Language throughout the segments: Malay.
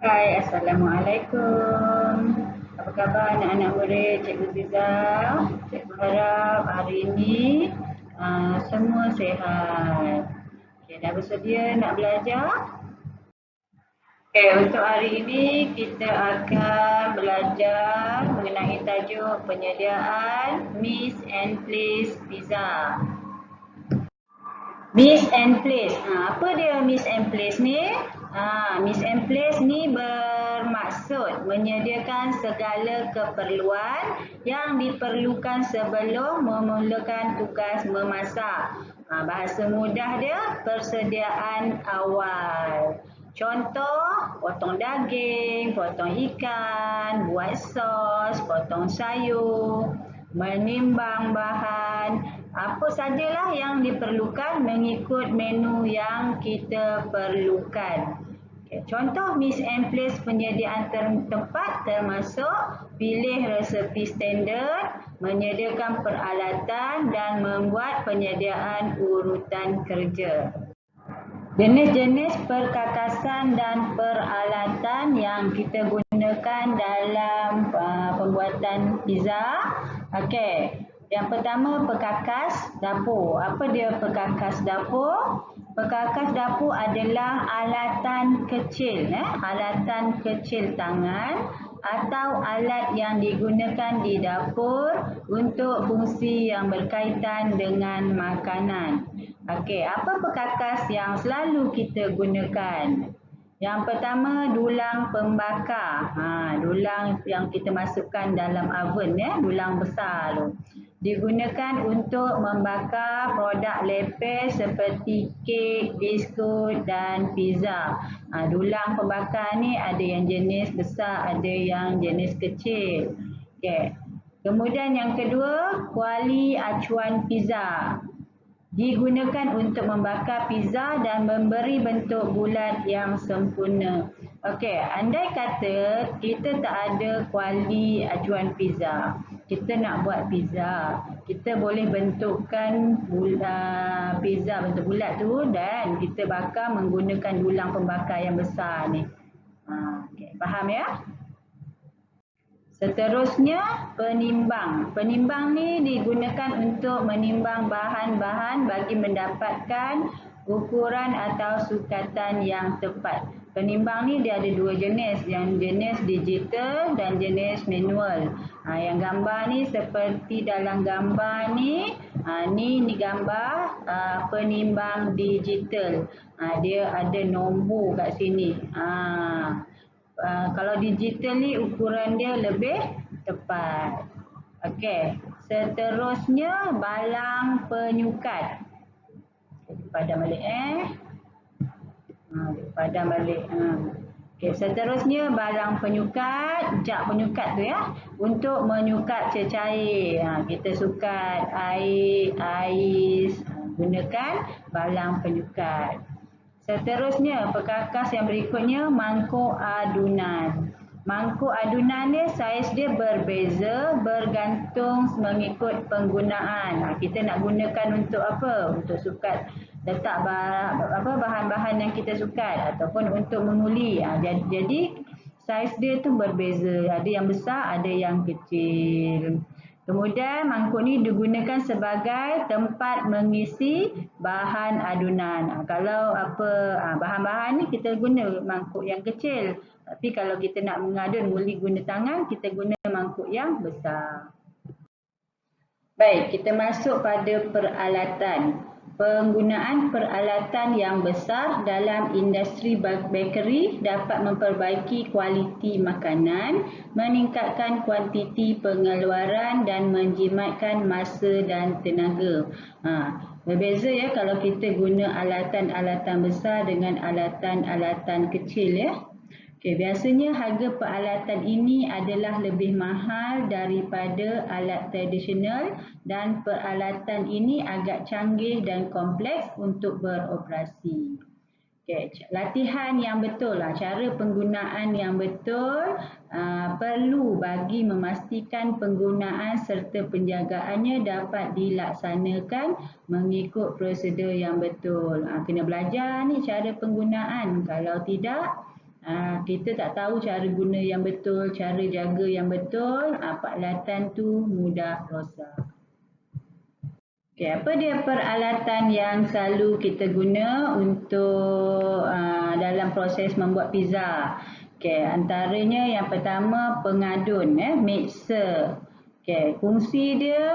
Hai, Assalamualaikum. Apa khabar anak-anak murid Cikgu Ziza? Cikgu harap hari ini semua sihat. Okay, dah bersedia nak belajar? Okay, untuk hari ini kita akan belajar mengenai tajuk penyediaan Meals and Place Pizza. Meals and Place. Apa dia Meals and Place ni? Meals and Place ni bermaksud menyediakan segala keperluan yang diperlukan sebelum memulakan tugas memasak. Bahasa mudah dia persediaan awal. Contoh, potong daging, potong ikan, buat sos, potong sayur, menimbang bahan, apa sajalah yang diperlukan mengikut menu yang kita perlukan. Contoh Meals and Place penyediaan tempat termasuk pilih resepi standard, menyediakan peralatan dan membuat penyediaan urutan kerja. Jenis-jenis perkakasan dan peralatan yang kita gunakan dalam pembuatan pizza. Okey, yang pertama perkakas dapur. Apa dia perkakas dapur? Perkakas dapur adalah alatan kecil, alatan kecil tangan atau alat yang digunakan di dapur untuk fungsi yang berkaitan dengan makanan. Okey, apa perkakas yang selalu kita gunakan? Yang pertama, dulang pembakar. Dulang yang kita masukkan dalam oven, dulang besar tu. Digunakan untuk membakar produk lepes seperti kek, biskut dan pizza. Dulang pembakar ni ada yang jenis besar, ada yang jenis kecil. Okey. Kemudian yang kedua, kuali acuan pizza. Digunakan untuk membakar pizza dan memberi bentuk bulat yang sempurna. Okey, andai kata kita tak ada kuali acuan pizza, kita nak buat pizza, kita boleh bentukkan pizza bentuk bulat tu dan kita bakar menggunakan dulang pembakar yang besar ni. Okay, faham ya? Seterusnya, penimbang. Penimbang ni digunakan untuk menimbang bahan-bahan bagi mendapatkan ukuran atau sukatan yang tepat. Penimbang ni dia ada dua jenis, yang jenis digital dan jenis manual. Yang gambar ni seperti dalam gambar ni, ni gambar penimbang digital. Dia ada nombor kat sini. Kalau digital ni ukuran dia lebih tepat. Okey, seterusnya balang penyukat. Padam balik padam balik. Okey, seterusnya balang penyukat, jak penyukat tu ya, untuk menyukat cecair. Kita sukat air, ais, gunakan balang penyukat. Seterusnya, perkakas yang berikutnya, mangkuk adunan. Mangkuk adunan ni saiz dia berbeza bergantung mengikut penggunaan. Kita nak gunakan untuk apa? Untuk sukat letak bahan-bahan yang kita sukat ataupun untuk menguli. Jadi saiz dia tu berbeza. Ada yang besar, ada yang kecil. Kemudian mangkuk ni digunakan sebagai tempat mengisi bahan adunan. Kalau bahan-bahan ni kita guna mangkuk yang kecil. Tapi kalau kita nak mengadun boleh guna tangan, kita guna mangkuk yang besar. Baik, kita masuk pada peralatan. Penggunaan peralatan yang besar dalam industri bakery dapat memperbaiki kualiti makanan, meningkatkan kuantiti pengeluaran dan menjimatkan masa dan tenaga. Berbeza ya kalau kita guna alatan-alatan besar dengan alatan-alatan kecil ya. Okay, biasanya harga peralatan ini adalah lebih mahal daripada alat tradisional dan peralatan ini agak canggih dan kompleks untuk beroperasi. Okay, latihan yang betul, cara penggunaan yang betul perlu bagi memastikan penggunaan serta penjagaannya dapat dilaksanakan mengikut prosedur yang betul. Kena belajar ni cara penggunaan, kalau tidak kita tak tahu cara guna yang betul, cara jaga yang betul, peralatan tu mudah rosak. Okay, apa dia peralatan yang selalu kita guna untuk dalam proses membuat pizza? Okay, antaranya yang pertama pengadun, mixer. Okay, fungsi dia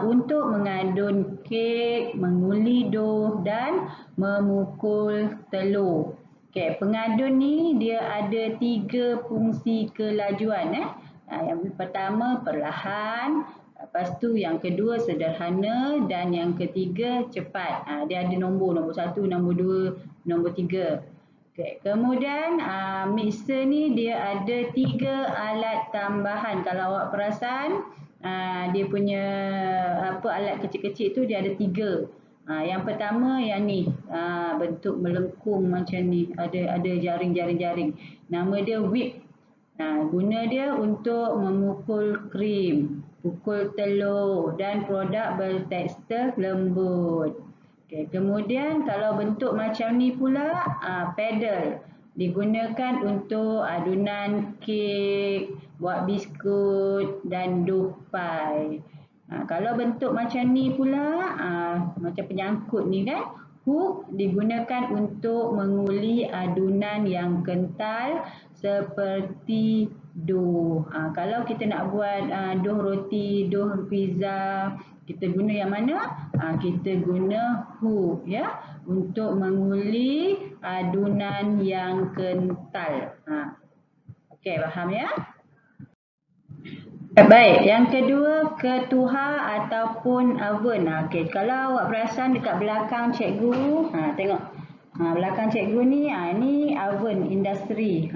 untuk mengadun kek, menguli dough dan memukul telur. Okay, pengadun ni dia ada 3 fungsi kelajuan. Yang pertama perlahan, lepas tu yang kedua sederhana dan yang ketiga cepat. Dia ada nombor 1, nombor 2, nombor 3. Okay. Kemudian mixer ni dia ada 3 alat tambahan. Kalau awak perasan dia punya alat kecil-kecil tu dia ada 3. Yang pertama yang ni bentuk melengkung macam ni, ada jaring-jaring. Nama dia whip. Guna dia untuk memukul krim, pukul telur dan produk bertekstur lembut. Okay. Kemudian kalau bentuk macam ni pula, pedal. Digunakan untuk adunan kek, buat biskut dan dough pie. Kalau bentuk macam ni pula, macam penyangkut ni kan, hook digunakan untuk menguli adunan yang kental seperti dough. Kalau kita nak buat dough roti, dough pizza, kita guna yang mana? Kita guna hook ya, untuk menguli adunan yang kental. Okey, faham ya? Baik, yang kedua ketuha ataupun oven. Okey, kalau awak perasan dekat belakang cikgu, tengok. Belakang cikgu ni, ni oven industri.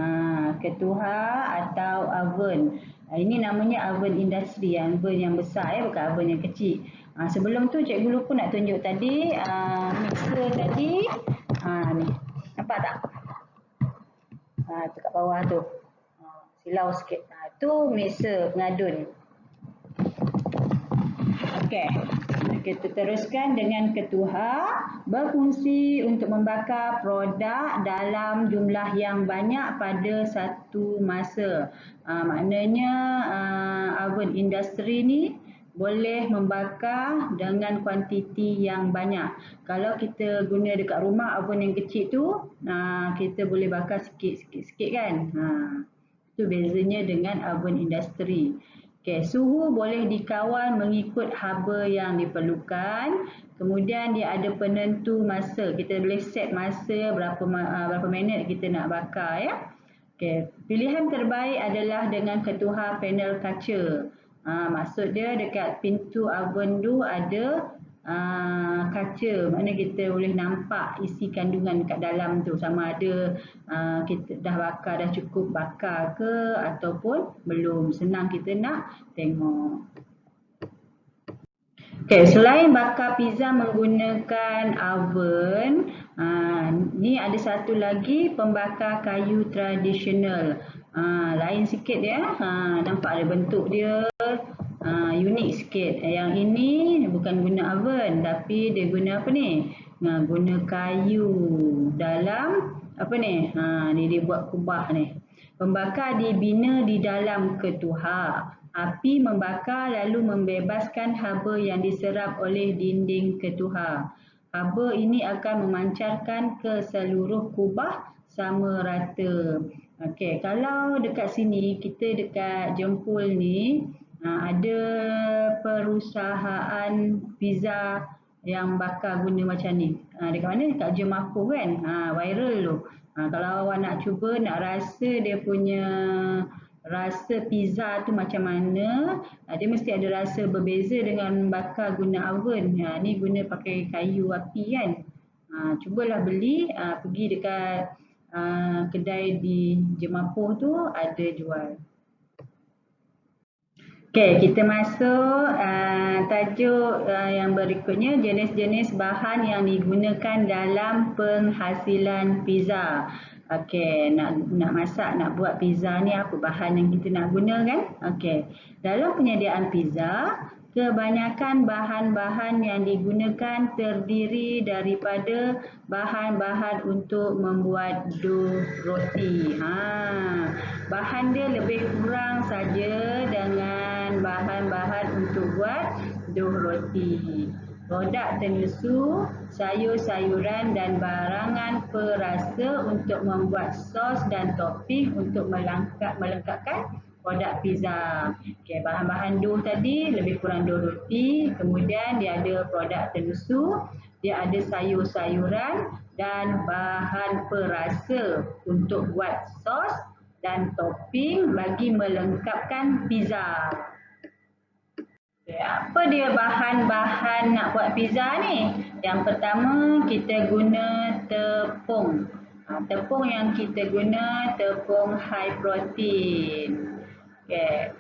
Ketuha atau oven. Ini namanya oven industri, oven yang besar ya, bukan oven yang kecil. Sebelum tu cikgu lupa nak tunjuk tadi, mixer tadi. Ni. Nampak tak? Tu kat bawah tu. Silau sikit. Tu mixer pengadun. Okey. Kita teruskan dengan ketuha, berfungsi untuk membakar produk dalam jumlah yang banyak pada satu masa. Maknanya oven industri ni boleh membakar dengan kuantiti yang banyak. Kalau kita guna dekat rumah oven yang kecil tu, kita boleh bakar sikit-sikit kan. Itu bezanya dengan oven industri. Okay, suhu boleh dikawal mengikut haba yang diperlukan. Kemudian dia ada penentu masa. Kita boleh set masa berapa minit kita nak bakar ya. Okay, pilihan terbaik adalah dengan ketuha panel kaca. Maksud dia dekat pintu oven tu ada kaca, maknanya kita boleh nampak isi kandungan kat dalam tu, sama ada kita dah bakar, dah cukup bakar ke ataupun belum. Senang kita nak tengok. Okay, selain bakar pizza menggunakan oven, ni ada satu lagi pembakar kayu tradisional. Lain sikit dia, nampak ada bentuk dia unik sikit. Yang ini bukan guna oven, tapi dia guna apa ni? Guna kayu dalam apa ni? Ni dia buat kubah ni. Pembakar dibina di dalam ketuha. Api membakar lalu membebaskan haba yang diserap oleh dinding ketuha. Haba ini akan memancarkan ke seluruh kubah sama rata. Okey, kalau dekat sini, kita dekat Jempol ni, ada perusahaan pizza yang bakar guna macam ni. Dekat mana? Dekat Jemapo kan? Viral tu. Kalau awak nak cuba, nak rasa dia punya rasa pizza tu macam mana, dia mesti ada rasa berbeza dengan bakar guna oven. Ni guna pakai kayu api kan. Cubalah beli, pergi dekat kedai di Jemapo tu ada jual. Okey, kita masuk tajuk yang berikutnya, jenis-jenis bahan yang digunakan dalam penghasilan pizza. Okey, nak masak, nak buat pizza ni apa bahan yang kita nak guna kan? Okey, dalam penyediaan pizza, Kebanyakan bahan-bahan yang digunakan terdiri daripada bahan-bahan untuk membuat dough roti. Bahan dia lebih kurang saja dengan bahan-bahan untuk buat dough roti. Produk tenusu, sayur-sayuran dan barangan perasa untuk membuat sos dan topping untuk melengkapkan produk pizza. Okay, bahan-bahan dough tadi lebih kurang dough roti, kemudian dia ada produk tenusu, dia ada sayur-sayuran dan bahan perasa untuk buat sos dan topping bagi melengkapkan pizza. Okay, apa dia bahan-bahan nak buat pizza ni? Yang pertama kita guna tepung. Tepung yang kita guna tepung high protein. Okay.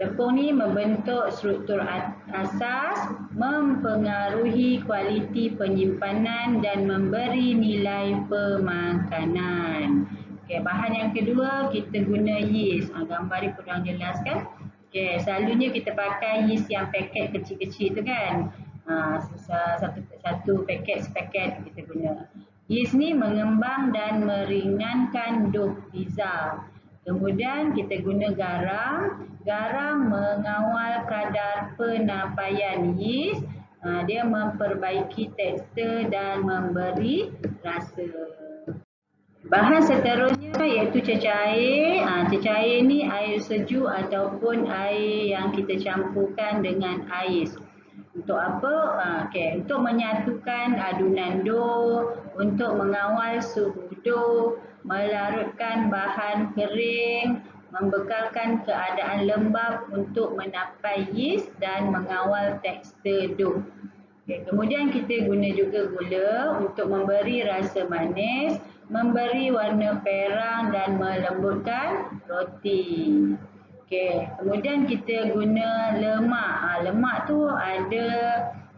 Tepung ni membentuk struktur asas, mempengaruhi kualiti penyimpanan dan memberi nilai pemakanan. Okay, bahan yang kedua kita guna yeast. Gambar ni kurang jelas kan? Okay, selalunya kita pakai yeast yang paket kecil-kecil tu kan. Satu paket sepaket kita guna. Yeast ni mengembang dan meringankan dough pizza. Kemudian kita guna garam. Garam mengawal kadar penyampaian yeast. Dia memperbaiki tekstur dan memberi rasa. Bahan seterusnya iaitu cecair. Cecair ni air sejuk ataupun air yang kita campurkan dengan ais. Untuk apa? Untuk menyatukan adunan dough, untuk mengawal suhu dough, melarutkan bahan kering, membekalkan keadaan lembap untuk menapai yeast dan mengawal tekstur dough. Kemudian kita guna juga gula untuk memberi rasa manis, memberi warna perang dan melembutkan roti. Kemudian kita guna lemak. Lemak tu ada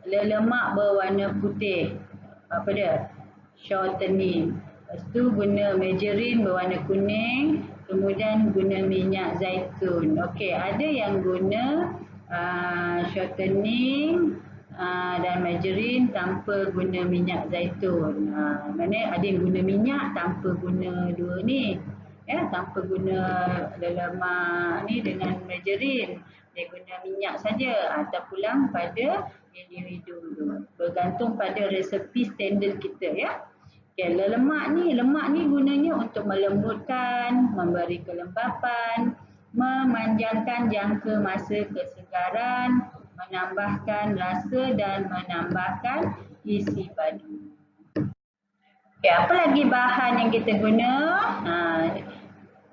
lemak berwarna putih. Apa dia? Shortening. Lepas tu guna margarine berwarna kuning. Kemudian guna minyak zaitun. Ada yang guna shortening dan margarine tanpa guna minyak zaitun. Maknanya ada yang guna minyak tanpa guna dua ni. Tanpa guna lemak ni dengan margarine. Dia guna minyak saja. Terpulang pada individu tu. Bergantung pada resepi standard kita ya. Lemak ni gunanya untuk melembutkan, memberi kelembapan, memanjangkan jangka masa kesegaran, menambahkan rasa dan menambahkan isi padu. Apa lagi bahan yang kita guna?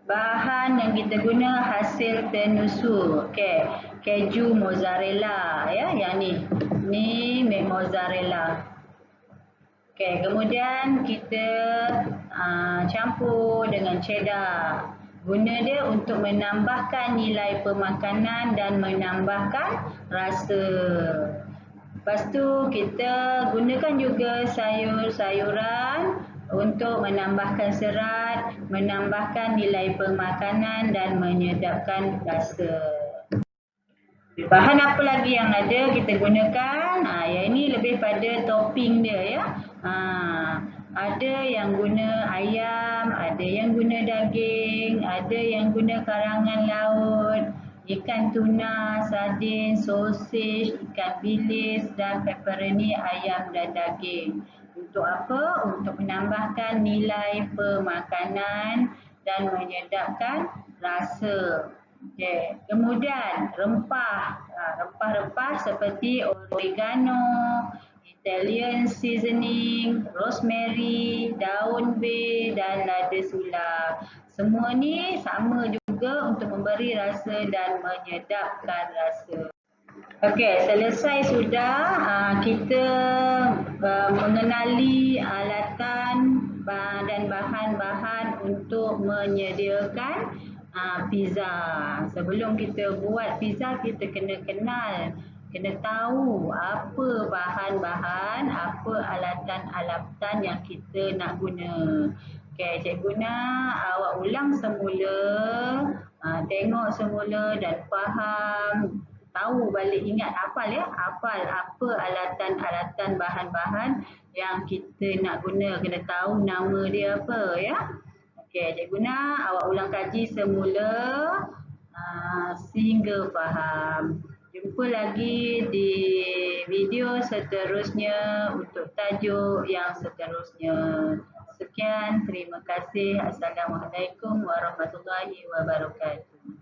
Bahan yang kita guna hasil tenusu. Keju mozzarella ya, yang ni. Ni mozzarella. Kemudian kita campur dengan cheddar. Guna dia untuk menambahkan nilai pemakanan dan menambahkan rasa. Lepas tu kita gunakan juga sayur-sayuran untuk menambahkan serat, menambahkan nilai pemakanan dan menyedapkan rasa. Bahan apa lagi yang ada kita gunakan? Yang ini lebih pada topping dia ya. Ada yang guna ayam, ada yang guna daging, ada yang guna karangan laut, ikan tuna, sardin, sosis, ikan bilis dan pepperoni ayam dan daging. Untuk apa? Untuk menambahkan nilai pemakanan dan menyedapkan rasa. Kemudian rempah. Rempah-rempah seperti oregano, Italian seasoning, rosemary, daun bay dan lada sula. Semua ni sama juga untuk memberi rasa dan menyedapkan rasa. Selesai sudah kita mengenali alatan dan bahan-bahan untuk menyediakan pizza. Sebelum kita buat pizza, kita kena kenal, kena tahu apa bahan-bahan, apa alatan-alatan yang kita nak guna. Cikgu nak awak ulang semula, tengok semula dan faham tahu balik, ingat, hafal ya. Hafal apa alatan-alatan, bahan-bahan yang kita nak guna. Kena tahu nama dia apa ya. Okey, cikgu nak awak ulang kaji semula sehingga faham. Jumpa lagi di video seterusnya untuk tajuk yang seterusnya. Sekian, terima kasih. Assalamualaikum warahmatullahi wabarakatuh.